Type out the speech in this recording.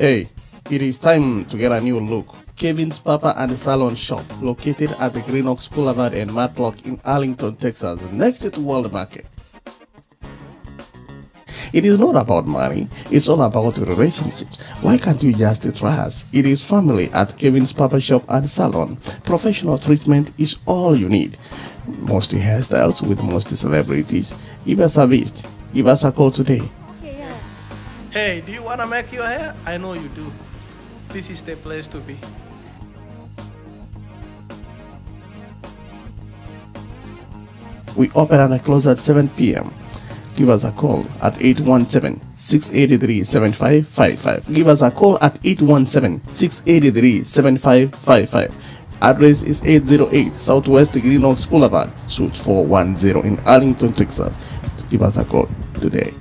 Hey, it is time to get a new look. Kevin's Barber and Salon shop, located at the Green Oaks Boulevard and Matlock in Arlington, Texas, next to World Market. It is not about money, it's all about relationships. Why can't you just try us? It is family at Kevin's Barber Shop and Salon. Professional treatment is all you need. Mostly hairstyles with mostly celebrities. Give us a visit. Give us a call today. Hey, do you want to make your hair? I know you do. This is the place to be. We open and close at 7 p.m. Give us a call at 817-683-7555. Give us a call at 817-683-7555. Address is 808 Southwest Green Oaks Boulevard, Suite 410 in Arlington, Texas. Give us a call today.